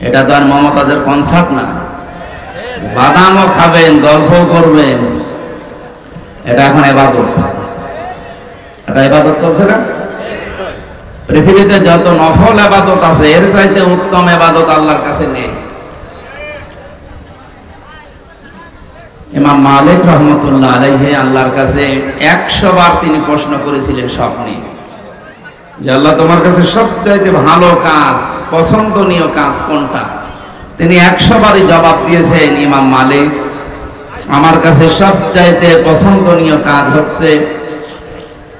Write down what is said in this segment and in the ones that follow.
এটা তো আর মমতাজের কনসার্ট না। বাদামও খাবেন, গল্প করবেন, এটা এখন ইবাদত। এটা ইবাদত চলছে না? পৃথিবীতে যত নফল ইবাদত আছে এর চাইতে উত্তম ইবাদত আল্লাহর কাছে নেই। ইমাম মালিক রহমতুল্লাহ আলাইহি আল্লাহর কাছে 100 বার তিনি প্রশ্ন করেছিলেন স্বপ্নে যে আল্লাহ তোমার কাছে সবচাইতে ভালো কাজ, পছন্দনীয় কাজ কোনটা? তিনি 100 বারই জবাব দিয়েছেন, ইমাম মালিক আমার কাছে সবচাইতে পছন্দনীয় কাজ হচ্ছে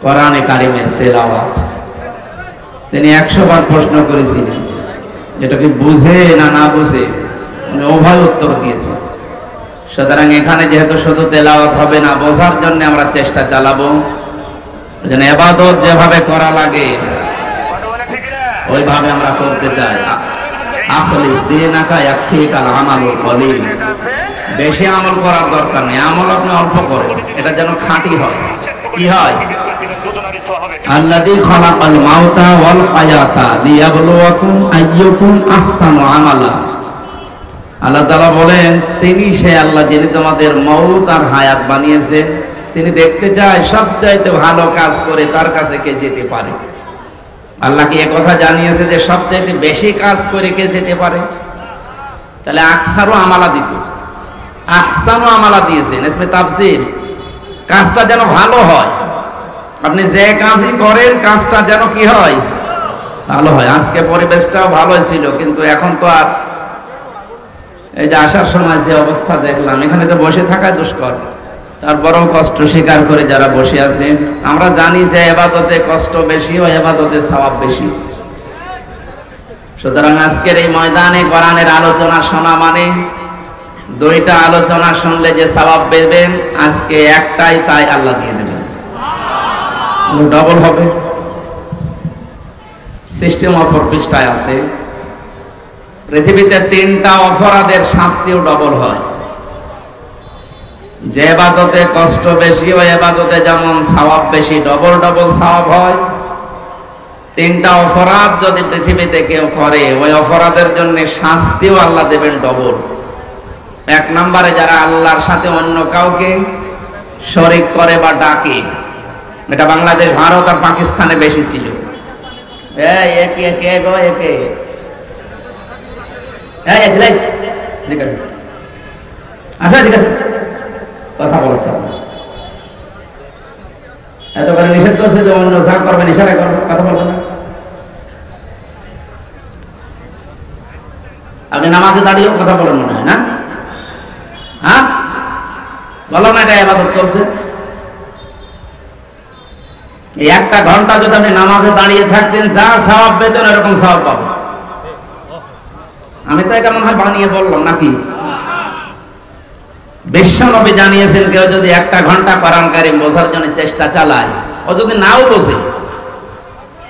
কোরআনে কারিমের তেলাওয়াত। তিনি 100 বার প্রশ্ন করেছিলেন, এটা কি বুঝে না না বুঝে, উনি উভয় উত্তর দিয়েছেন। সুতরাং এখানে যেহেতু শুধু তেলাওয়াত হবে না, বোঝার জন্য আমরা চেষ্টা চালাবো যেন ইবাদত যেভাবে করা লাগে ওইভাবে আমরা করতে চাই। আখলিস দীনাকা ইয়াকফিকাল আমালুল কলিল, বেশি আমল করার দরকার নেই, আমল আপনি অল্প করেন, এটা যেন খাঁটি হয়। কি হয়? আল্লাযী খালাকাল মাউতা ওয়াল হায়াতা লিয়াবলুয়াকুম আইয়ুকুম আহসানু আমালা। আল্লাহ তাআলা বলেন তিনি সে আল্লাহ যিনি তোমাদের মউত আর হায়াত বানিয়েছে, তিনি দেখতে চায় সবচাইতে ভালো কাজ করে তার কাছে কে যেতে পারে। আল্লাহ কি কথা জানিয়েছে যে সবচাইতে বেশি কাজ করে কে যেতে পারে? তাহলে আকসারু আমালা দিত, আহসানু আমালা দিয়েছেন। ইসমে তাফসীর, কাজটা যেন ভালো হয়। আপনি যে কাজই করেন কাজটা যেন কি হয়? ভালো হয়। আজকে পরিবেশটাও ভালো ছিল, কিন্তু এখন তো আর এই যে আসার সময় যে অবস্থা দেখলাম, এখানে তো বসে থাকায় দুষ্কর, তারপরেও কষ্ট স্বীকার করে যারা বসে আছে। আমরা জানি যে ইবাদতে কষ্ট বেশি ও ইবাদতে সওয়াব বেশি। সুতরাং আজকের এই ময়দানে কোরআনের আলোচনা শোনা মানে দুইটা আলোচনা শুনলে যে সওয়াব পাবেন, আজকে একটাই তাই আল্লাহ দিয়ে দেবেন, ডবল হবে। সিস্টেম অপর পৃষ্ঠায় আছে, পৃথিবীতে 3টা অপরাধের শাস্তিও ডবল হয়। যে ইবাদতে কষ্ট বেশি ও ইবাদতে যেমন সওয়াব বেশি, ডবল ডবল সওয়াব হয়। 3টা অপরাধ যদি পৃথিবীতে কেউ করে, ওই অপরাধের জন্য শাস্তিও আল্লাহ দেবেন ডবল। 1 নম্বরে যারা আল্লাহর সাথে অন্য কাউকে শরীক করে বা ডাকে, এটা বাংলাদেশ, ভারত আর পাকিস্তানে বেশি ছিল। কথা বলছে এত করে নিষেধ করছে যে অন্য যা করবেন ইশারা করবেন, কথা বলবেন না। আপনি নামাজে দাঁড়িয়েও কথা বলেন মনে হয় না? হ্যাঁ বলো না, এটা ইবাদত চলছে। এই 1টা ঘন্টা যদি আপনি নামাজে দাঁড়িয়ে থাকতেন, যা সওয়াব পেতেন এরকম সওয়াব পাবেন। আমি তো এটা মনে হয় বানিয়ে বললাম নাকি? বিশ্বনবী জানিয়েছেন কেউ যদি 1টা ঘন্টা কোরআন কারীম বোঝার জন্য চেষ্টা চালায়, ও যদি নাও বোঝে,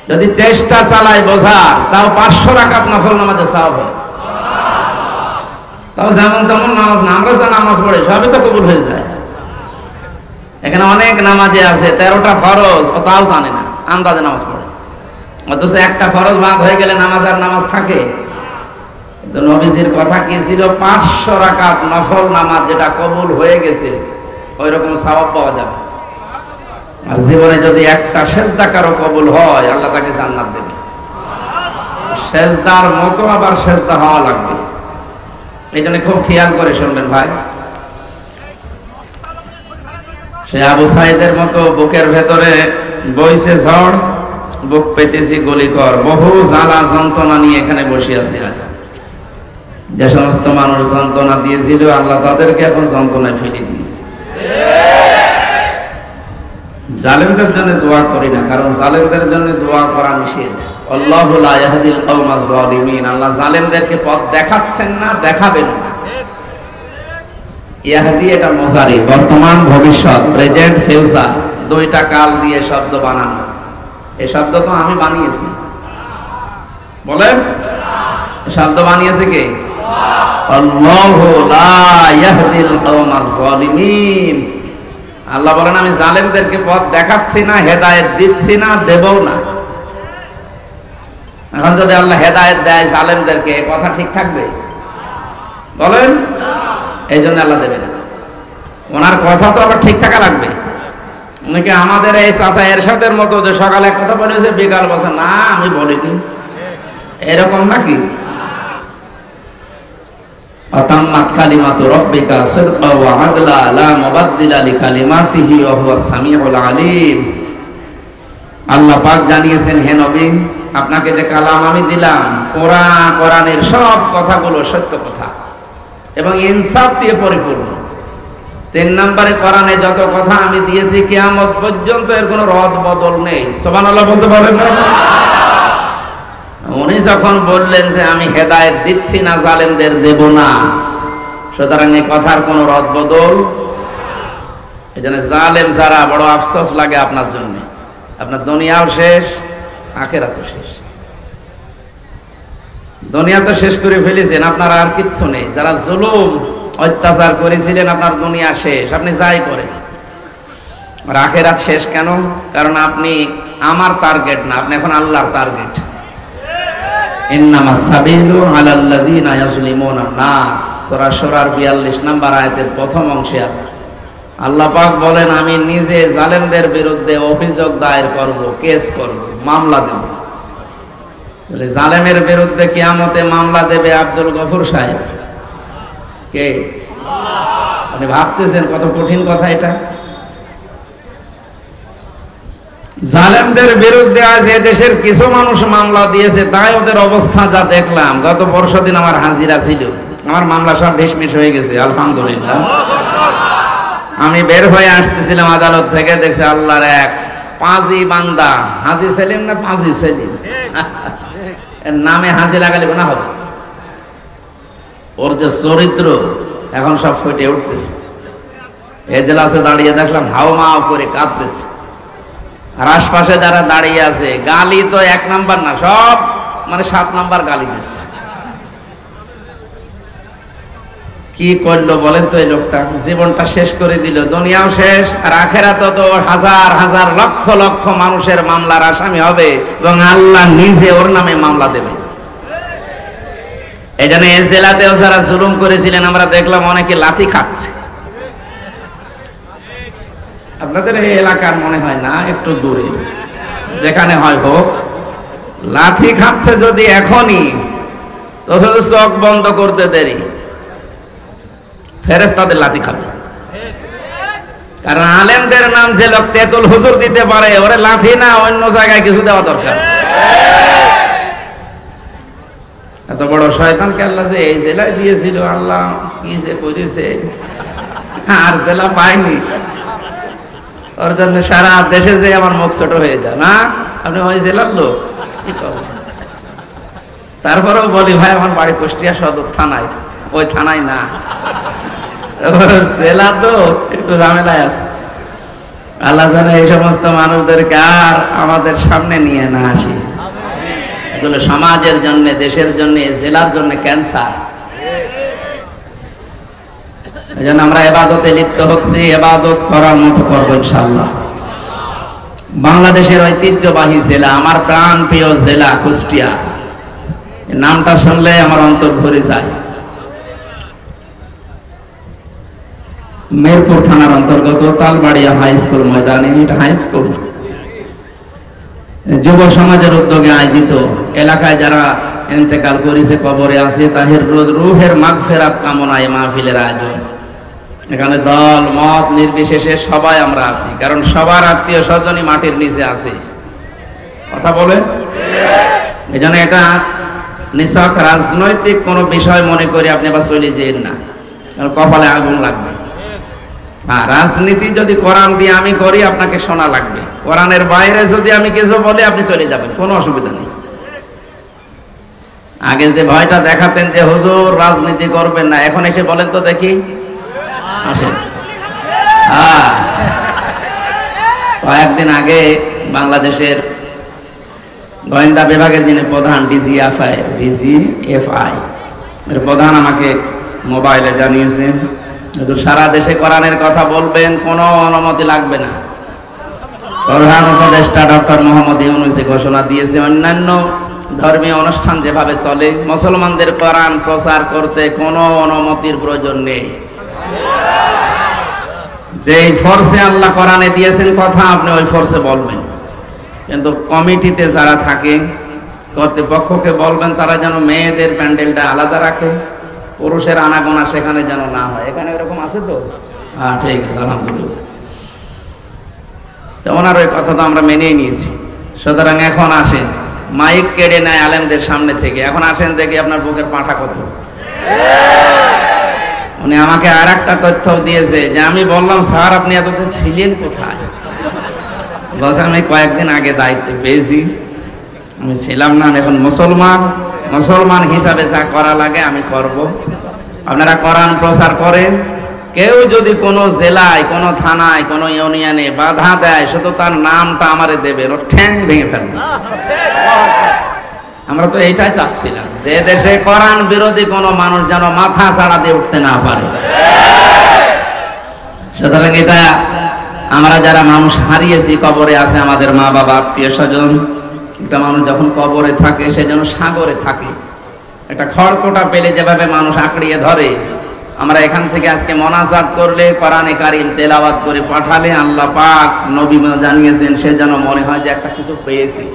যদি চেষ্টা চালায় বোঝার, তাও 500 রাকাত নফল নামাজে সওয়াব হয়। তাও যেমন তেমন নামাজ না, আমরা যা নামাজ পড়ে সবই তো কবুল হয়ে যায়। এখানে অনেক নামাজে আছে 13টা ফরজ, ও তাও জানে না, আন্দাজে নামাজ পড়ে। অথচ 1টা ফরজ বাদ হয়ে গেলে নামাজ আর নামাজ থাকে? তো নবীজির কথা কি ছিল? 500 রাকাত নফল নামাজ যেটা কবুল হয়ে গেছে ওই রকম সওয়াব পাওয়া যাবে। আর জীবনে যদি 1টা সেজদা কারো কবুল হয়, আল্লাহ তাকে জান্নাত দেবে। সেজদার মতো আবার সেজদা হওয়া লাগবে। এই জন্য খুব খেয়াল করে শুনবেন ভাই। সে আবু সাইদের মতো বুকের ভেতরে বইছে ঝড়, বুক পেতেছি গুলিকর, বহু জ্বালা যন্ত্রণা নিয়ে এখানে বসে আছি। আছে যে সমস্ত মানুষ যন্ত্রণা দিয়েছিল, আল্লাহ তাদেরকে এখন যন্ত্রণায় ফেলে দিয়েছে। জালেমদের জন্য দোয়া করি না, কারণ জালেমদের জন্য দোয়া করা নিষেধ। আল্লাহু লা ইয়াহদিল কওমাজ জালিমিন, আল্লাহ জালেমদেরকে পথ দেখাচ্ছেন না, দেখাবেন না। ইয়াহদি এটা মুজারি, বর্তমান ভবিষ্যৎ, প্রেজেন্ট ফিউচার, 2টা কাল দিয়ে শব্দ বানানো। এই শব্দ তো আমি বানিয়েছি, বলেন শব্দ বানিয়েছে কে? আল্লাহু লা ইয়াহদিল কওমাজ জালিমিন। আল্লাহ বলেন আমি জালেমদেরকে পথ দেখাচ্ছি না, হেদায়েত দিচ্ছি না, দেবও না। এখন যদি আল্লাহ হেদায়েত দেয় জালেমদেরকে, কথা ঠিক থাকবে? বলেন। এই জন্য আল্লাহ দেবে না। ওনার কথা তো আবার ঠিক থাকা লাগবে। অনেকে আমাদের এই চাচা এরশাদের মতো যে সকালে এক কথা বলেছে বিকাল বলছে না আমি বলিনি, এরকম নাকি? আতাম্মাত কালিমাতু রাব্বিকা সিদকা ওয়া আদলা লা মুবাদদিলা লিকালিমাতিহি ওয়া হুয়াস সামিউল আলিম। আল্লাহ পাক জানিয়েছেন, হে নবী, আপনাকে যে কালাম আমি দিলাম, কোরআনের সব কথাগুলো সত্য কথা এবং ইনসাফ দিয়ে পরিপূর্ণ। 3 নম্বরে কোরআনে যত কথা আমি দিয়েছি কিয়ামত পর্যন্ত এর কোনো রদ বদল নেই। সুবহানাল্লাহ বলতে পারবেন না? উনি যখন বললেন যে আমি হেদায়েত দিচ্ছি না, জালেমদের দেব না, সুতরাং এই কথার কোনো রদ বদল। এজন্য জালেম যারা, বড় আফসোস লাগে আপনার জন্য। আপনার দুনিয়াও শেষ, আখিরাতও শেষ। দুনিয়া তো শেষ করে ফেলেছেন, আপনার আর কিচ্ছু নেই। যারা জুলুম অত্যাচার করেছিলেন, আপনার দুনিয়া শেষ, আপনি যাই করেন। আর আখিরাত শেষ কেন? কারণ আপনি আমার টার্গেট না, আপনি এখন আল্লাহর টার্গেট। ইন্নামাস সাবিলু আলাল্লাযিনা ইয়াজলিমুনান নাস, সূরা শুরার 42 নম্বর আয়াতের প্রথম অংশে আছে। আল্লাহ পাক বলেন, আমি নিজে জালেমদের বিরুদ্ধে অভিযোগ দায়ের করব, কেস করব, মামলা দেব। বলে জালেমের বিরুদ্ধে কিয়ামতে মামলা দেবে আব্দুল গফুর সাহেব। কে? আপনি ভাবতেছেন কত কঠিন কথা এটা? জালেমদের বিরুদ্ধে আজ দেশের কিছু মানুষ মামলা দিয়েছে, তাই ওদের অবস্থা যা দেখলাম। গত পরশুদিন আমার হাজিরা ছিল, আমার মামলা সব ঢিসমিস হয়ে গেছে আলহামদুলিল্লাহ। আমি বের হয়ে আসতেছিলাম আদালত থেকে, দেখছি আল্লাহর এক পাঁজি বান্দা, হাজি সেলিম না পাঁজি সেলিম, এর নামে হাজি লাগালে গুনাহ হবে। ওর যে চরিত্র এখন সব ফুটে উঠতেছে। এজলাসে দাঁড়িয়ে দেখলাম হাওমাও করে কাঁদতেছে, আর আশপাশে যারা দাঁড়িয়ে আছে গালি তো 1 নাম্বার না, সব মানে 7 নাম্বার গালি দিচ্ছে। কি করলো বলেন তো? এই লোকটা জীবনটা শেষ করে দিল, দুনিয়াও শেষ, আর আখিরাতে তো হাজার হাজার লক্ষ লক্ষ মানুষের মামলার আসামি হবে এবং আল্লাহ নিজে ওর নামে মামলা দেবে। এই জন্য এই জেলাতেও যারা জুলুম করেছিলেন, আমরা দেখলাম অনেকে লাঠি খাচ্ছে। আপনাদের এই এলাকার মনে হয় না, একটু দূরে যেখানে হয় হোক, লাঠি খাচ্ছে যদি এখনই, তো চোখ বন্ধ করতে দেরি, ফেরেশতাদের লাঠি খাবে। কারণ আলেমদের নাম যে লোক তেতুল হুজুর দিতে পারে, ওরে লাঠি না অন্য জায়গায় কিছু দেওয়া দরকার। এত বড় শয়তানকে আল্লাহ যে এই জেলায় দিয়েছিল, আল্লাহ কি যে করেছে, আর জেলা পাইনি। ওর জন্য সারা দেশে যে আমার মুখ ছোট হয়ে যায় না, আপনি ওই জেলার লোক, কি করবেন? তারপরেও বলি ভাই আমার বাড়ি কুষ্টিয়া সদর থানায়, ওই থানায় না, জেলা তো একটু ঝামেলায় আছে। আল্লাহ জানে এই সমস্ত মানুষদেরকে আর আমাদের সামনে নিয়ে না আসি। এগুলো সমাজের জন্য, দেশের জন্য, জেলার জন্য ক্যান্সার। এই জন্য আমরা ইবাদতে লিপ্ত হচ্ছি, ইবাদত করার মতো করবো ইনশাআল্লাহ। বাংলাদেশের ঐতিহ্যবাহী জেলা, আমার প্রাণ প্রিয় জেলা কুষ্টিয়া, নামটা শুনলে আমার অন্তর ভরে যায়। মেরপুর থানার অন্তর্গত তালবাড়িয়া হাই স্কুল ময়দানে, এটা হাই স্কুল, যুব সমাজের উদ্যোগে আয়োজিত, এলাকায় যারা ইন্তেকাল করেছে, কবরে আছে, তাদের রূহের মাগফিরাত কামনায় মাহফিলের আয়োজন। এখানে দল মত নির্বিশেষে সবাই আমরা আছি, কারণ সবার আত্মীয় স্বজনই মাটির নিচে আছে। কথা বলে, এই জন্য এটা নিছক রাজনৈতিক কোন বিষয় মনে করে আপনি আবার চলে যেন না, কারণ কপালে আগুন লাগবে। আর রাজনীতি যদি কোরআন দিয়ে আমি করি, আপনাকে শোনা লাগবে। কোরআনের বাইরে যদি আমি কিছু বলি, আপনি চলে যাবেন, কোনো অসুবিধা নেই। আগে যে ভয়টা দেখাতেন যে হুজুর রাজনীতি করবেন না, এখন এসে বলেন তো দেখি, আসেন। কয়েকদিন আগে বাংলাদেশের গোয়েন্দা বিভাগের যিনি প্রধান, ডিজিএফআই এর প্রধান আমাকে মোবাইলে জানিয়েছেন, সারা দেশে কোরআনের কথা বলবেন, কোনো অনুমতি লাগবে না। প্রধান উপদেষ্টা ডক্টর মোহাম্মদ ইউনূস ঘোষণা দিয়েছে, অন্যান্য ধর্মীয় অনুষ্ঠান যেভাবে চলে, মুসলমানদের কোরআন প্রচার করতে কোনো অনুমতির প্রয়োজন নেই। যেই ফোর্সে আল্লাহ কোরআনে দিয়েছেন কথা, আপনি ওই ফোর্সে বলবেন। কিন্তু কমিটিতে যারা থাকে, কর্তৃপক্ষকে বলবেন তারা যেন মেয়েদের প্যান্ডেলটা আলাদা রাখে, পুরুষের আনাগোনা সেখানে যেন না হয়। এখানে এরকম আছে তো? হ্যাঁ, ঠিক আছে, আলহামদুলিল্লাহ। ওনার ওই কথা তো আমরা মেনেই নিয়েছি। সুতরাং এখন আসেন, মাইক কেড়ে নেয় আলেমদের সামনে থেকে। এখন আসেন দেখি আপনার বুকের পাঁঠা কত। উনি আমাকে আর একটা তথ্য দিয়েছে যে আমি বললাম, স্যার আপনি এতদিন ছিলেন কোথায়? বলছে আমি কয়েকদিন আগে দায়িত্ব পেয়েছি, আমি ছিলাম না, আমি এখন মুসলমান হিসাবে যা করা লাগে আমি করব। আপনারা কোরআন প্রচার করেন, কেউ যদি কোনো জেলায়, কোনো থানায়, কোনো ইউনিয়নে বাধা দেয়, শুধু তার নামটা আমারে দেবেন, ও ঠ্যাং ভেঙে ফেলবে। আমরা তো এইটাই চাচ্ছিলাম, যে দেশে কোরআন বিরোধী কোনো মানুষ যেন মাথা ছাড়া দিয়ে উঠতে না পারে। সুতরাং এটা আমরা যারা মানুষ হারিয়েছি, কবরে আছে আমাদের মা বাবা, আত্মীয় স্বজন, একটা মানুষ যখন কবরে থাকে সে যেন সাগরে থাকে। একটা খড়কোটা পেলে যেভাবে মানুষ আঁকড়িয়ে ধরে, আমরা এখান থেকে আজকে মোনাজাত করলে, কোরআনে কারীম তেলাওয়াত করে পাঠালে, আল্লাহ পাক নবী জানিয়েছেন সে যেন মনে হয় যে একটা কিছু পেয়েছি।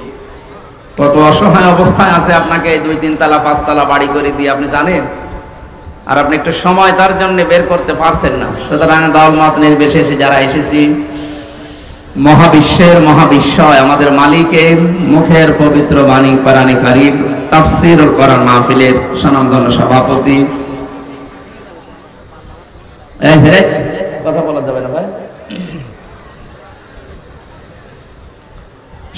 কত অসহায় অবস্থায় আছে, আপনাকে 2-3 তালা 5 তালা বাড়ি করে দিয়ে আপনি জানেন, আর আপনি একটু সময় তার জন্য বের করতে পারছেন না। সুতরাং দলমত নির্বিশেষে যারা এসেছি, মহাবিশ্বের মহাবিশ্বয় আমাদের মালিকের মুখের পবিত্র বাণী কোরআনে কারীম তাফসীর ও কোরআন মাহফিলের স্বনামধন্য সভাপতি, কথা বলা যাবে না ভাই,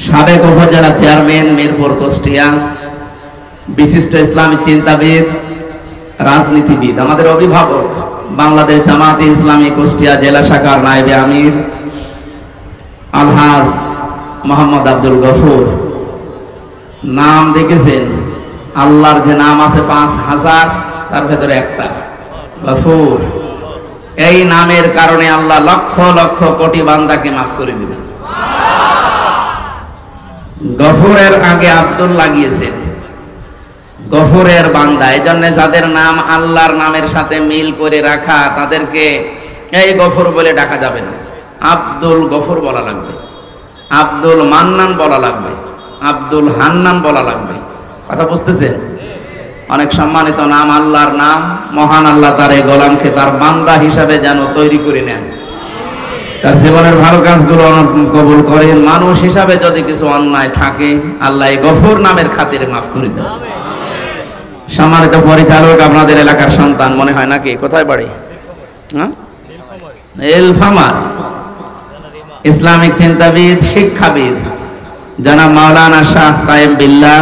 সাবেক উপজেলা চেয়ারম্যান মিরপুর কুষ্টিয়া, বিশিষ্ট ইসলামী চিন্তাবিদ, রাজনীতিবিদ, আমাদের অভিভাবক, বাংলাদেশ জামাতে ইসলামী কুষ্টিয়া জেলা শাখার নায়েবে আমির আলহাজ মোহাম্মদ আব্দুল গফুর। নাম দেখেছেন, আল্লাহর যে নাম আছে 5000, তার ভেতরে একটা গফুর। এই নামের কারণে আল্লাহ লক্ষ লক্ষ কোটি বান্দাকে মাফ করে দিবেন। গফুরের আগে আব্দুল লাগিয়েছেন, গফুরের বান্দা। এই জন্য যাদের নাম আল্লাহর নামের সাথে মিল করে রাখা, তাদেরকে এই গফুর বলে ডাকা যাবে না, আব্দুল গফুর বলা লাগবে, আব্দুল মান্নান বলা লাগবে, আব্দুল হান্নান বলা লাগবে। কথা বুঝতেছেন? অনেক সম্মানিত নাম, আল্লাহর নাম। মহান আল্লাহ তার এই গোলামকে তার বান্দা হিসাবে যেন তৈরি করে নেন, তার জীবনের ভালো কাজগুলো কবুল করেন। মানুষ হিসাবে যদি কিছু অন্যায় থাকে, আল্লাহ এই গফুর নামের খাতিরে মাফ করে দেন। সম্মানিত পরিচালক, আপনাদের এলাকার সন্তান মনে হয় নাকি? কোথায় বাড়ি? এলফামার, ইসলামিক চিন্তাবিদ, শিক্ষাবিদ জনাব মাওলানা শাহ সাইম বিল্লাহ।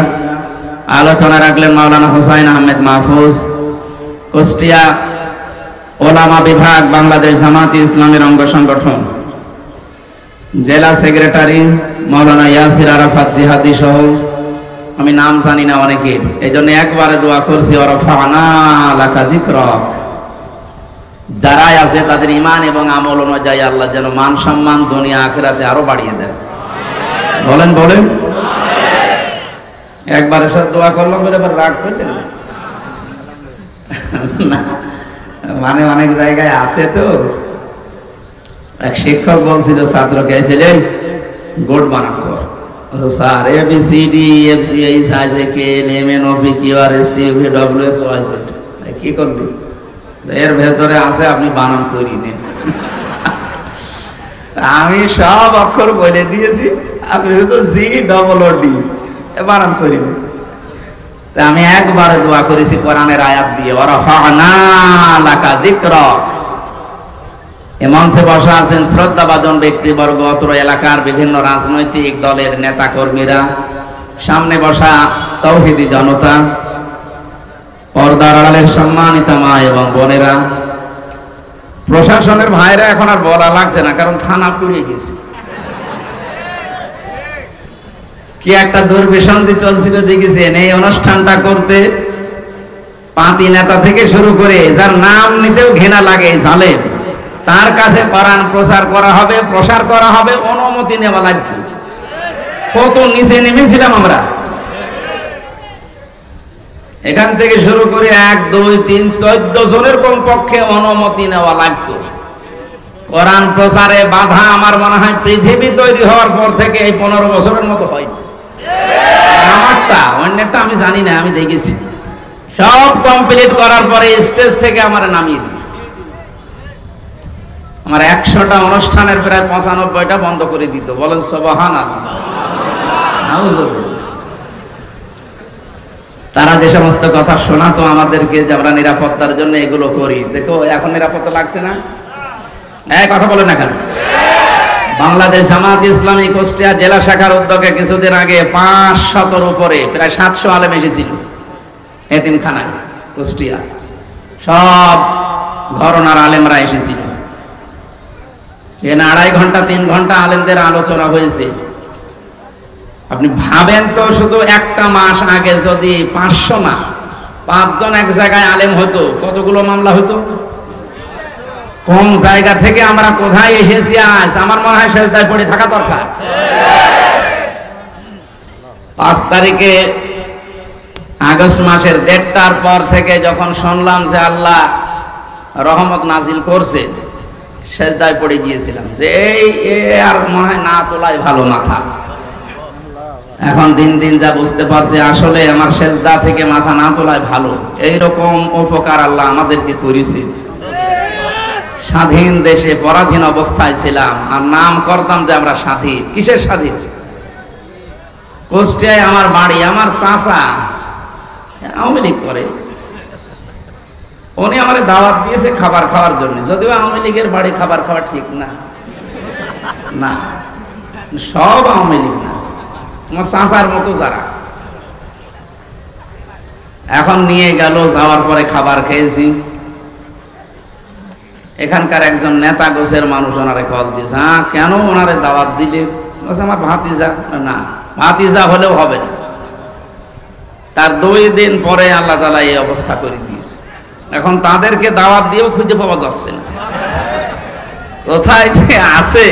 আলোচনা রাখলেন মাওলানা হুসাইন আহমেদ মাহফুজ, কুষ্টিয়া ওলামা বিভাগ, বাংলাদেশ জামাতে ইসলামের অঙ্গ সংগঠন, জেলা সেক্রেটারি মাওলানা ইয়াসির আরাফাত জিহাদি সহ আমি নাম জানি না অনেকের, এই জন্য একবারে দোয়া করছি, ওয়ারাফা'না লাকা যিকরাক। যারাই আছে তাদের ঈমান এবং আমল অনুযায়ী আল্লাহ যেন মান সম্মান দুনিয়া আখিরাতে আরো বাড়িয়ে দেন। বলেন বলেন, একবারে সব দোয়া করলাম বলে এবার রাগ করলেন না, মানে অনেক জায়গায় আছে তো। এক শিক্ষক বলছিল ছাত্রকে, এসেছিলেন গোট বানান কর। Sir ABCD FGH IJK LMN OPQ RST WX YZ, কি করবি? এর ভেতরে আছে, আপনি বানান করি নেন। আমি সব অক্ষর বলে দিয়েছি, আপনি শুধু GOOD বানান করি। আমি একবারে দোয়া করেছি কোরআনের আয়াত দিয়ে, ওয়ারাফা'না লাকা যিকরাক। এই মঞ্চে বসা আছেন শ্রদ্ধাভাজন ব্যক্তিবর্গ, অত্র এলাকার বিভিন্ন রাজনৈতিক দলের নেতা কর্মীরা, সামনে বসা তাওহীদি জনতা, পর্দার আড়ালের সম্মানিত মা এবং বোনেরা, প্রশাসনের ভাইরা। এখন আর বলা লাগছে না, কারণ থানা পুড়িয়ে গেছে। কি একটা দুর্বিসন্ধি চলছিল দেখেছেন। এই অনুষ্ঠানটা করতে পাতি নেতা থেকে শুরু করে যার নাম নিতেও ঘৃণা লাগে, জালেম, তার কাছে কোরআন প্রচার করা হবে, অনুমতি নেওয়া লাগতো। কত নিচে নেমেছিলাম আমরা। এখান থেকে শুরু করে 1 2 3 14 জনের কমপক্ষে অনুমতি নেওয়া লাগতো। কোরআন প্রচারে বাধা আমার মনে হয় পৃথিবী তৈরি হওয়ার পর থেকে এই 15 বছরের মতো হয়নি। আমারটা অন্যটা আমি জানি না, আমি দেখেছি সব কমপ্লিট করার পরে স্টেজ থেকে আমার নামিয়ে দিয়েছে। আমার 100টা অনুষ্ঠানের প্রায় 95টা বন্ধ করে দিত। বলেন সুবহানাল্লাহ। তারা যে সমস্ত কথা শোনাতো আমাদেরকে যে আমরা নিরাপত্তার জন্য এগুলো করি, দেখো এখন নিরাপত্তা লাগছে না? কথা বলে না কেন? বাংলাদেশ জামাত ইসলামী কুষ্টিয়া জেলা শাখার উদ্যোগে কিছুদিন আগে 500-র উপরে প্রায় 700 আলেম এসেছিল এতিমখানায় কুষ্টিয়া। সব ঘরানার আলেমরা এসেছিল। এখানে 2.5 ঘন্টা 3 ঘন্টা আলেমদের আলোচনা হয়েছে। আপনি ভাবেন তো, শুধু একটা মাস আগে যদি 500 না 5 জন এক জায়গায় আলেম হতো, কতগুলো মামলা হতো? কোন জায়গা থেকে আমরা কোথায় এসেছি আজ? আমার মনে হয় সেজদায় পড়ে থাকা দরকার। 5 তারিখে আগস্ট মাসের 1:30টার পর থেকে যখন শুনলাম যে আল্লাহ রহমত নাজিল করছে, সেজদায় পড়ে গিয়েছিলাম যে আর মনে হয় না তোলাই ভালো মাথা। এখন দিন দিন যা বুঝতে পারছি আসলে আমার সেজদা থেকে মাথা না তোলাই ভালো। এইরকম উপকার আল্লাহ আমাদেরকে করেছে। স্বাধীন দেশে পরাধীন অবস্থায় ছিলাম আর নাম করতাম যে আমরা স্বাধীন। কিসের স্বাধীন? কুষ্টিয়ায় আমার বাড়ি, আমার চাচা আওয়ামী লীগ করে, উনি আমারে দাওয়াত দিয়েছে খাবার খাওয়ার জন্য। যদিও আওয়ামী লীগের বাড়ি খাবার খাওয়া ঠিক না, না সব আওয়ামী লীগ না, আমার চাচার মতো যারা। এখন নিয়ে গেল, যাওয়ার পরে খাবার খেয়েছি। এখানকার একজন নেতা গোছের মানুষ ওনারে কল দিয়েছে। কেন ওনারে দাওয়াত দিলে? আমার ভাতিজা। না, ভাতিজা হলেও হবে না। তার 2 দিন পরে আল্লাহ তাআলা এই অবস্থা করে দিয়েছে। এখন তাদেরকে দাওয়াত দিয়েও খুঁজে পাওয়া যাচ্ছে না, কোথায় যে আছে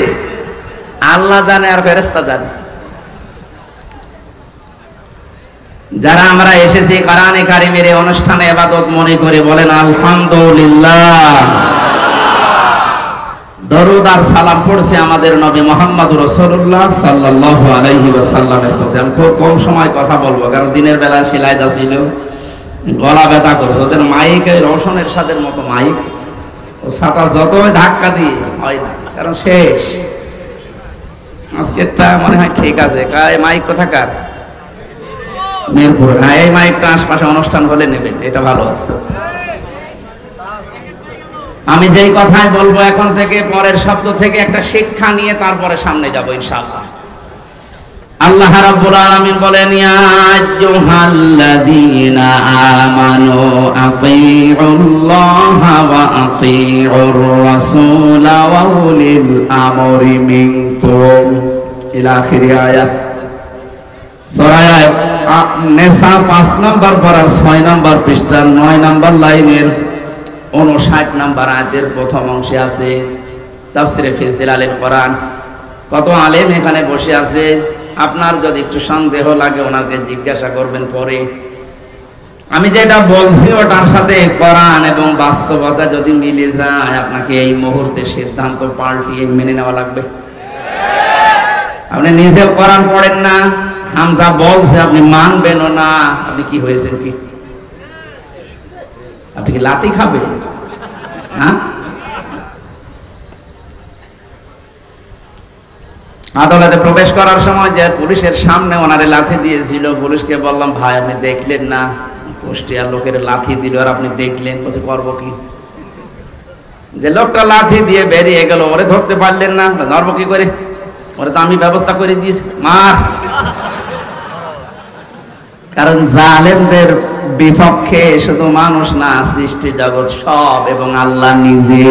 আল্লাহ জানে আর ফেরেশতা জানে। যারা আমরা এসেছি কোরআনে কারিমের এই অনুষ্ঠানে ইবাদত মনে করে বলেন আলহামদুলিল্লাহ। দরুদ আর সালাম পড়ছে আমাদের নবী মুহাম্মদুর রাসূলুল্লাহ সাল্লাল্লাহু আলাইহি ওয়াসাল্লামের প্রতি। আমি খুব কম সময় কথা বলবো, কারণ দিনের বেলা শিলাইদা ছিল, গলা ব্যথা করছে। ওদের মাইক এই রওশনের সাদের মতো মাইক, ও ছাতা যতই ধাক্কা দিয়ে হয় না, কারণ শেষ। আজকেরটা মনে হয় ঠিক আছে। মাইক কোথাকার? মিরপুর। হ্যাঁ, এই মাইকটা আশপাশে অনুষ্ঠান হলে নেবেন, এটা ভালো আছে। আমি যেই কথাই বলবো এখন থেকে পরের শব্দ থেকে একটা শিক্ষা নিয়ে তারপরে সামনে যাব ইনশাআল্লাহ। আল্লাহ রাব্বুল আলামিন বলেন, ইয়া আইয়ুহাল্লাযীনা আমানু আতিউল্লাহা ওয়া আতিউর রাসূলা ওয়া উলিল আমরি মিনকুম ইলা আখিরি আয়াত। সূরা নিসা 5 নম্বর পারার 6 নম্বর পৃষ্ঠার 9 নম্বর লাইনের 59 নম্বর আয়াতের প্রথম অংশে আছে তাফসিরে ফি জিলালিল কোরআন। কত আলেম এখানে বসে আছে, আপনার যদি একটু সন্দেহ লাগে ওনাকে জিজ্ঞাসা করবেন পরে। আমি যেটা বলছি ওটার সাথে কোরআন এবং বাস্তবতা যদি মিলে যায়, আপনাকে এই মুহূর্তে সিদ্ধান্ত পাল্টিয়ে মেনে নেওয়া লাগবে। আপনি নিজে কোরআন পড়েন না, হামজা বলছে আপনি মানবেনও না, আপনি কি হয়েছেন? কি আপনি কি লাথি খাবে? হ্যাঁ, আদালতে প্রবেশ করার সময় যে পুলিশের সামনে ওনারে লাথি দিয়েছিল, পুলিশকে বললাম ভাই আপনি দেখলেন না কুষ্টিয়ার লোকের লাথি দিল আর আপনি দেখলেন? বলছে করবো কি? যে লোকটা লাথি দিয়ে বেরিয়ে গেল, ওরে ধরতে পারলেন না? ধরবো কি করে? ওরে তো আমি ব্যবস্থা করে দিয়েছি, মার। কারণ জালেমদের বিপক্ষে শুধু মানুষ না, সৃষ্টি জগৎ সব এবং আল্লাহ নিজে।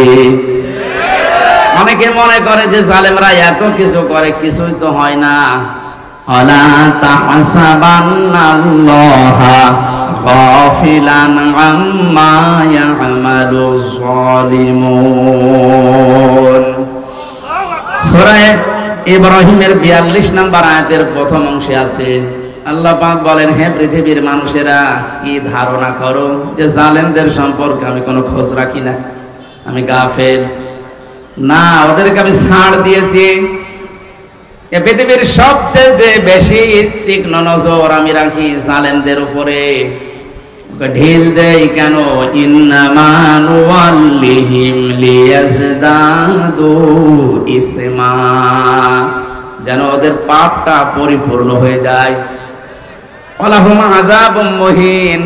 অনেকে মনে করে যে জালেমরা এত কিছু করে, কিছুই তো হয় না। ওয়ালা তাহসাবান্নাল্লাহা গাফিলান আম্মা ইয়ামালুজ যালিমুন। সূরা ইব্রাহিমের 42 নম্বর আয়াতের প্রথম অংশে আছে, আল্লাহ পাক বলেন, হে পৃথিবীর মানুষেরা, কি ধারণা করো যে জালেমদের সম্পর্কে আমি কোনো খোঁজ রাখি না, আমি গাফেল? না, ওদেরকে আমি ছাড় দিয়েছি। এ পৃথিবীর সবচেয়ে বেশি তীক্ষ্ণ নজর আমি রাখি জালেমদের উপরে। ঢিল দেই কেন? ইন্নামা নুওয়াল্লিহিম লিয়াজদাদু ইসমা, যেন ওদের পাপটা পরিপূর্ণ হয়ে যায়। ওয়ালাহুম আযাবুম মুহিন,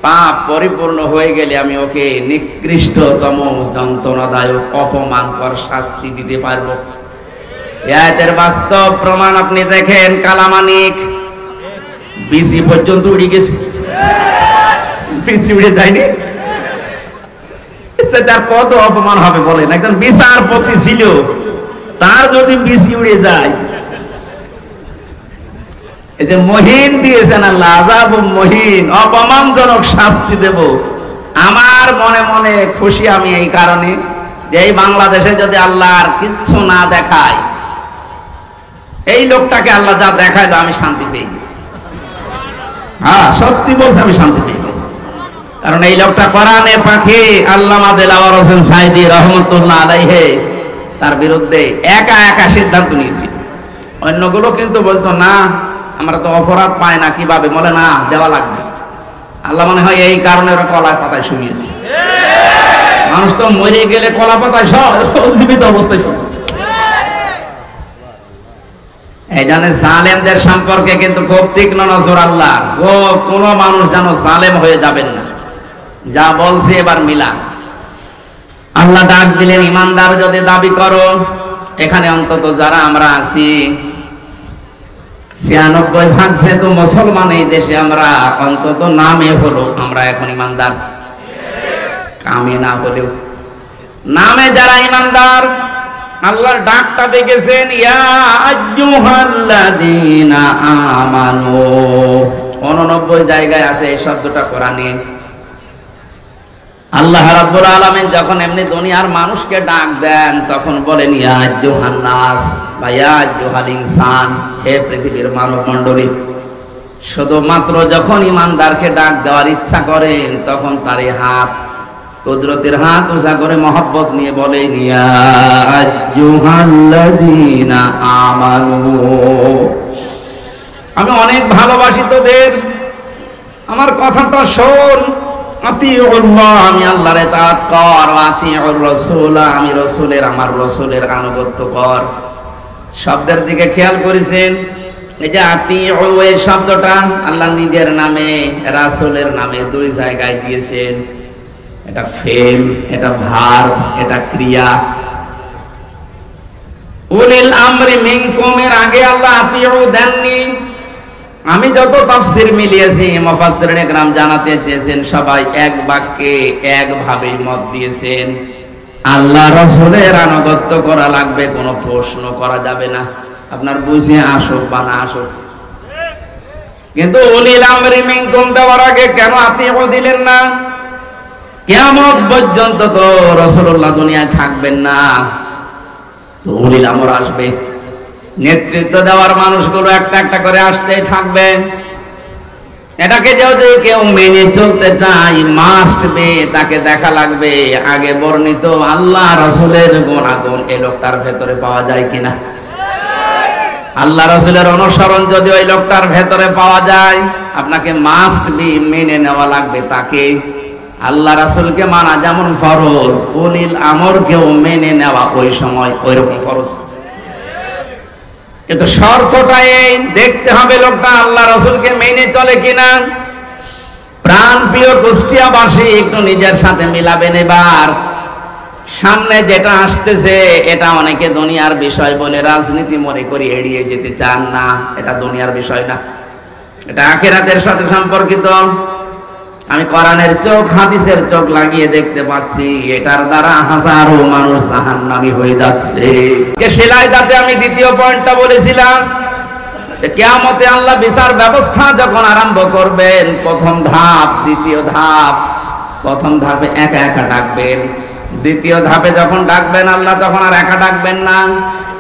পাপ পরিপূর্ণ হয়ে গেলে আমি ওকে নিকৃষ্টতম যন্ত্রণাদায়ক অপমানকর শাস্তি দিতে পারবো। এর বাস্তব প্রমাণ আপনি দেখেন, কালামানিক বিসি পর্যন্ত উড়ে গেছে, বিসি উড়ে যায়নি। তার কত অপমান হবে বলেন? একজন বিচারপতি ছিল, তার যদি বিসি উড়ে যায়। এই যে মহিন দিয়েছেন আল্লাহ, আযাবুম মহিন, অপমানজনক শাস্তি দেব। আমার মনে মনে খুশি আমি এই কারণে যে এই বাংলাদেশে যদি আল্লাহ আর কিচ্ছু না দেখায়, এই লোকটাকে আল্লাহ যা দেখাইলো আমি শান্তি পেয়ে গেছি। হ্যাঁ, সত্যি বলছি, আমি শান্তি পেয়ে গেছি। কারণ এই লোকটা কোরআনে পাখি আল্লামা দেলাওয়ার হোসেন সাঈদী রহমাতুল্লাহ আলাইহি তার বিরুদ্ধে একা একা সিদ্ধান্ত নিয়েছিল। অন্যগুলো কিন্তু বলতো না, আমরা তো অপরাধ পাই না, কিভাবে? বলে না, দেওয়া লাগবে। আল্লাহ মনে হয় এই কারণে ওরা কলা পাতায় শুনিয়েছে। মানুষ তো মরে গেলে কলা পাতায় জীবিত অবস্থায় শুনেছে। এই জন্য জালেমদের সম্পর্কে কিন্তু খুব তীক্ষ্ণ নজর আল্লাহ। ও কোন মানুষ যেন জালেম হয়ে যাবেন না। যা বলছে এবার মিলা। আল্লাহ ডাক দিলেন, ইমানদার যদি দাবি করো, এখানে অন্তত যারা আমরা আছি ৯৬% যেহেতু মুসলমান এই দেশে, আমরা অন্তত নামে হলো আমরা এখন ইমানদার, কামে না হলেও নামে যারা ইমানদার, আল্লাহর ডাকটা দেখেছেন, ইয়া আইয়ুহাল্লাযীনা আমানু। ৮৯ জায়গায় আছে এই শব্দটা কোরআনে। আল্লাহ রাব্বুল আলামিন যখন এমনি দুনিয়ার মানুষকে ডাক দেন, তখন বলেন ইয়া আইয়ুহান নাস বা ইয়া আইয়ুহাল ইনসান, হে পৃথিবীর মানব মণ্ডলী। শুধুমাত্র যখন ইমানদারকে ডাক দেওয়ার ইচ্ছা করেন, তখন তার এই হাত, কুদরতের হাত উঁচা করে মহব্বত নিয়ে বলেন ইয়া আইয়ুহাল্লাযীনা আমানু। আমি অনেক ভালোবাসি তোদের, আমার কথাটা শোন। আতিউল্লাহ, আমি আল্লাহর ইতাআত কর। আতিউর রাসূল, আমি রাসূলের, আমার রাসূলের আনুগত্য কর। শব্দের দিকে খেয়াল করেছেন? এই যে আতিউ, এই শব্দটা আল্লাহ নিজের নামে, রাসূলের নামে দুই জায়গায় দিয়েছেন। এটা ফেল, এটা ভার্ব, এটা ক্রিয়া। উলিল আমরি মিনকুম এর আগে আল্লাহ আতিউ দেননি। আমি যত তাফসীর মিলিয়েছি, মুফাসসিরিন ইকরাম জানাতে চেয়েছেন, সবাই এক বাক্যে একভাবে মত দিয়েছেন, আল্লাহ রাসূলের আনুগত্য করা লাগবে, কোনো প্রশ্ন করা যাবে না, আপনার বুঝে আসুক বা না আসুক। কিন্তু উলিল আমরি মিনকুম দেওয়ার আগে কেন আতিউ দিলেন না? কিয়ামত পর্যন্ত তো রাসূলুল্লাহ দুনিয়ায় থাকবেন না, তো উলিল আমর আসবে। নেতৃত্ব দেওয়ার মানুষগুলো একটা একটা করে আসতেই থাকবে। এটাকে যদি কেউ মেনে চলতে চায়, মাস্ট বি, তাকে দেখা লাগবে আগে বর্ণিত আল্লাহ রাসূলের গুণাগুণ এই লোকটার ভেতরে পাওয়া যায় কিনা। আল্লাহ রাসূলের অনুসরণ যদি ওই লোকটার ভেতরে পাওয়া যায়, আপনাকে মাস্ট বি মেনে নেওয়া লাগবে তাকে। আল্লাহ রাসূলকে মানা যেমন ফরজ, উলিল আমরকেও মেনে নেওয়া ওই সময় ওইরকম ফরজ। কিন্তু শর্তটা এই, দেখতে হবে লোকটা আল্লাহ রাসূলকে মেনে চলে কিনা। প্রাণ প্রিয় কুষ্টিয়াবাসী, একটু নিজের সাথে মিলাবেন। এবার সামনে যেটা আসতেছে, এটা অনেকে দুনিয়ার বিষয় বলে রাজনীতি মনে করে এড়িয়ে যেতে চান না। এটা দুনিয়ার বিষয় না, এটা আখিরাতের সাথে সম্পর্কিত। আমি কোরআনের চোখ, হাদিসের চোখ লাগিয়ে দেখতে পাচ্ছি, এটার দ্বারা হাজারো মানুষ জাহান্নামী হয়ে যাচ্ছে। সেলাইটাতে আমি দ্বিতীয় পয়েন্টটা বলেছিলাম, কিয়ামতে আল্লাহ বিচার ব্যবস্থা যখন আরম্ভ করবেন, প্রথম ধাপ, দ্বিতীয় ধাপ। প্রথম ধাপে একা একা ডাকবেন, দ্বিতীয় ধাপে যখন ডাকবেন আল্লাহ, তখন আর একা ডাকবেন না,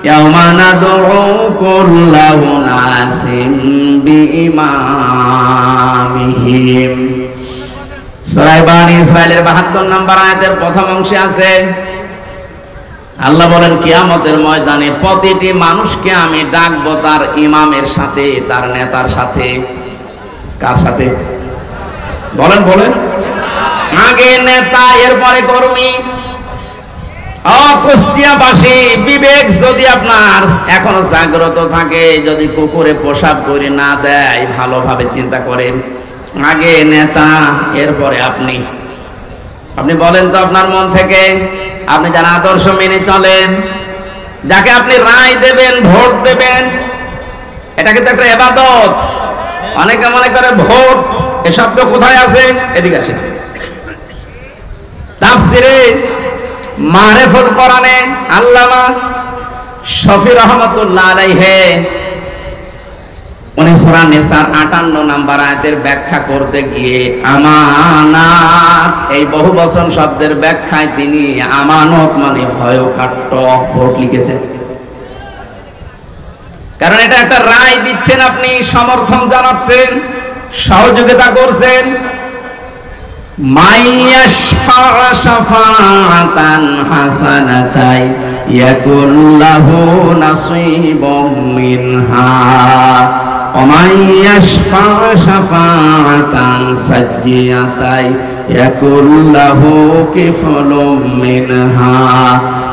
ইয়াওমা নাদউ কুল্লা উনাসিন বিইমামিহিম। সূরা বানী ইসরাঈলের 72 নম্বর আয়াতের প্রথম অংশে আছে আল্লাহ বলেন কিয়ামতের ময়দানে প্রতিটি মানুষকে আমি ডাকবো তার ইমামের সাথে, তার নেতার সাথে। কার সাথে বলেন বলেন? আগে নেতা, এরপরে কর্মী। কুষ্টিয়াবাসী, বিবেক যদি আপনার এখনো জাগ্রত থাকে, যদি কুকুরে পেশাব করে না দেয়, ভালোভাবে চিন্তা করেন, আগে নেতা, এরপরে আপনি। আপনি বলেন তো আপনার মন থেকে, আপনি যার আদর্শ মেনে চলেন, যাকে আপনি রায় দেবেন, ভোট দেবেন, এটা কিন্তু একটা ইবাদত। অনেকে মনে করে ভোট, এ শব্দ কোথায় আছে? এদিকে আসেন। তাফসিরে মারিফুল কোরআনে আল্লামা শফি রহমাতুল্লাহ আলাইহি উনি সূরা নিসার 58 নম্বর আয়াতের ব্যাখ্যা করতে গিয়ে আমানাত, এই বহুবচন শব্দের ব্যাখ্যায় তিনি আমানত মানে ভয়কাট্য ভোট লিখেছেন। কারণ এটা একটা রায় দিচ্ছেন, আপনি সমর্থন জানাচ্ছেন, সহযোগিতা করছেন। মাইয়াশফা শাফাআতান হাসানাতাই ইয়াকুল্লাহু নাসীবুম মিনহা ওয়া মাইয়াশফা শাফাআতান সাজ্জিয়াতাই ইয়াকুল্লাহু কিফলুম মিনহা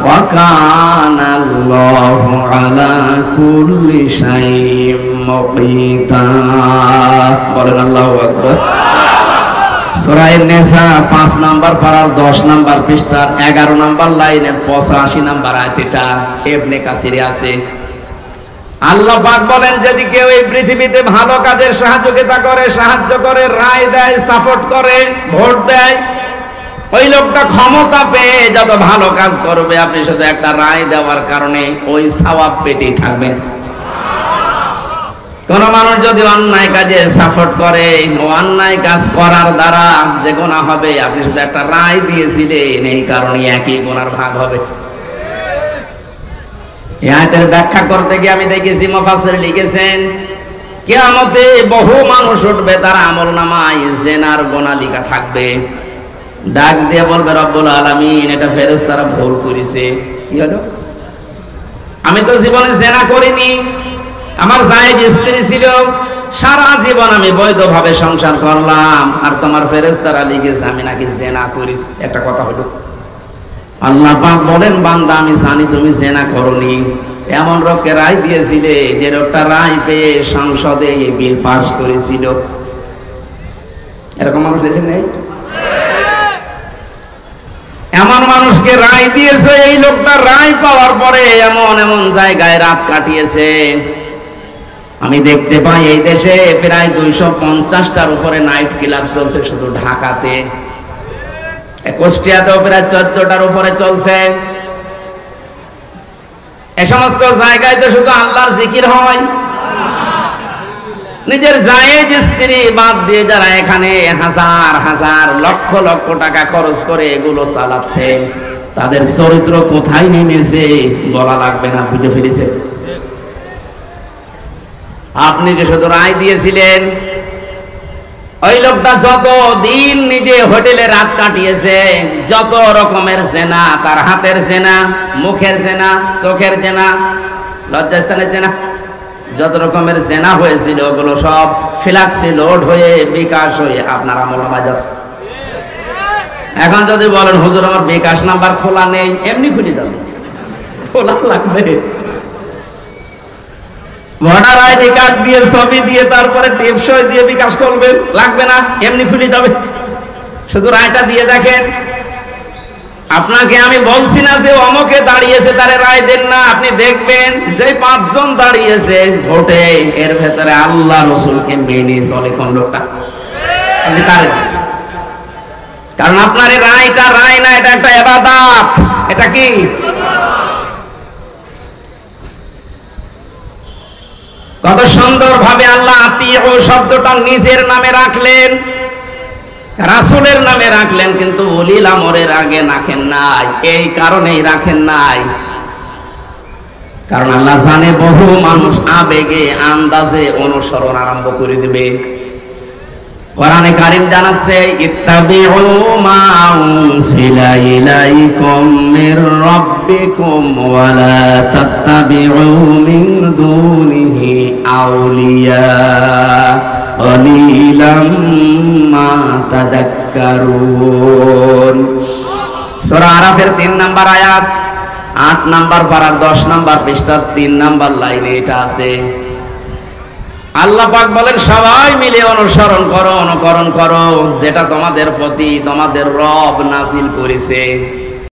ওয়া কানাল্লাহু আলা কুল্লি শাইইন মুকিতা। বলেন আল্লাহু আকবার। সূরা নিসা 5 নম্বর পারার 10 নম্বর পৃষ্ঠার 11 নম্বর লাইনের 85 নম্বর আয়াত, এটা ইবনে কাসিরে আছে। আল্লাহ পাক বলেন, যদি কেউ এই পৃথিবীতে ভালো কাজের সহযোগিতা করে, সাহায্য করে, রায় দেয়, সাপোর্ট করে, ভোট দেয়, ওই লোকটা ক্ষমতা পেয়ে যত ভালো কাজ করবে, আপনি শুধু একটা রায় দেওয়ার কারণে ওই সওয়াব পেতেই থাকবেন। কোন মানুষ যদি অন্যায় কাজে সাপোর্ট করে, ও অন্যায় কাজ করার দ্বারা যে গুনাহ হবে, আপনি শুধু একটা রায় দিয়েছিলেন, এই কারণে একই গুনার ভাগ হবে। এই আয়াতের ব্যাখ্যা করতে গিয়ে আমি দেখেছি মুফাসসির লিখেছেন, কিয়ামতে বহু মানুষ উঠবে, তার আমলনামায় জিনার গুনাহ লেখা থাকবে। ডাক দিয়ে বলবে, রব্বুল আলামিন, এটা ফেরেশতারা ভুল করেছে। কি হলো? আমি তো জীবনে জিনা করিনি, আমার জায়েজ স্ত্রী ছিল, সারা জীবন আমি বৈধভাবে সংসার করলাম, আর তোমার ফেরেশতারা লিখেছে আমি নাকি জিনা করেছি। একটা কথা হলো, আল্লাহ পাক বলেন, বান্দা আমি জানি তুমি জিনা করনি। এমন লোককে রায় দিয়েছিলে যে লোকটা রায় পেয়ে সংসদে এই বিল পাস করেছিল। এরকম মানুষ দেখেন নেই? এমন মানুষকে রায় দিয়েছে, এই লোকটা রায় পাওয়ার পরে এমন এমন জায়গায় রাত কাটিয়েছে। আমি দেখতে পাই এই দেশে প্রায় 250টার উপরে নাইট ক্লাব চলছে শুধু ঢাকাতে। কুষ্টিয়াতেও প্রায় 14টার উপরে চলছে। এই সমস্ত জায়গায় তো শুধু আল্লাহর জিকির হয়। নিজের জায়েজ স্ত্রী বাদ দিয়ে যারা এখানে হাজার হাজার লক্ষ লক্ষ টাকা খরচ করে এগুলো চালাচ্ছে, তাদের চরিত্র কোথায় নেমেছে বলা লাগবে না, বুঝে ফেলেছে। আপনি যে শুধু রায় দিয়েছিলেন, ওই লোকটা যত দিন নিজে হোটেলে রাত কাটিয়েছে, যত রকমের জেনা, তার হাতের জেনা, মুখের জেনা, চোখের জেনা, লজ্জাস্থানের জেনা, যত রকমের জেনা হয়েছিল ওগুলো সব ফ্ল্যাক্সে লোড হয়ে বিকাশ হয়ে আপনার আমলনামায় যাচ্ছে। এখন যদি বলেন, হুজুর আমার বিকাশ নাম্বার খোলা নেই, এমনি খুলে যাবে, খোলা লাগবে। ভোটার আইডি কার্ড দিয়ে, ছবি দিয়ে, তারপরে টেপসই দিয়ে বিকাশ করবেন, লাগবে না, এমনি খুলে যাবে। শুধু রায়টা দিয়ে দেখেন। আপনাকে আমি বলছি না যে অমকে দাঁড়িয়েছে তারে রায় দেন না, আপনি দেখবেন যে 5 জন দাঁড়িয়েছে ভোটে, এর ভেতরে আল্লাহ রসুলকে মেনে চলে কোন লোকটা, আপনি তারে। কারণ আপনার এই রায়টা রায় না, এটা একটা ইবাদত। এটা কি? কত সুন্দর ভাবে আল্লাহ আতিউ শব্দটা নিজের নামে রাখলেন, রাসূলের নামে রাখলেন, কিন্তু উলিল আমরের আগে রাখেন নাই। এই কারণেই রাখেন নাই, কারণ আল্লাহ জানে বহু মানুষ আবেগে আন্দাজে অনুসরণ আরম্ভ করে দেবে। কোরআনে কারীম জানাচ্ছে ইত্তাবিউ মা উনজিলা ইলাইকুম মির রাব্বিকুম ওয়া লা তাত্তাবিউ মিন দুনিহি আউলিয়া কলিলাম মা তাযাক্কারুন। সূরা আরাফের 3 নম্বর আয়াত, 8 নম্বর পারার 10 নম্বর পৃষ্ঠার 3 নম্বর লাইনে এটা আছে। আল্লাহ পাক বলেন সবাই মিলে অনুসরণ করো, অনুকরণ করো যেটা তোমাদের প্রতি তোমাদের রব নাযিল করেছে।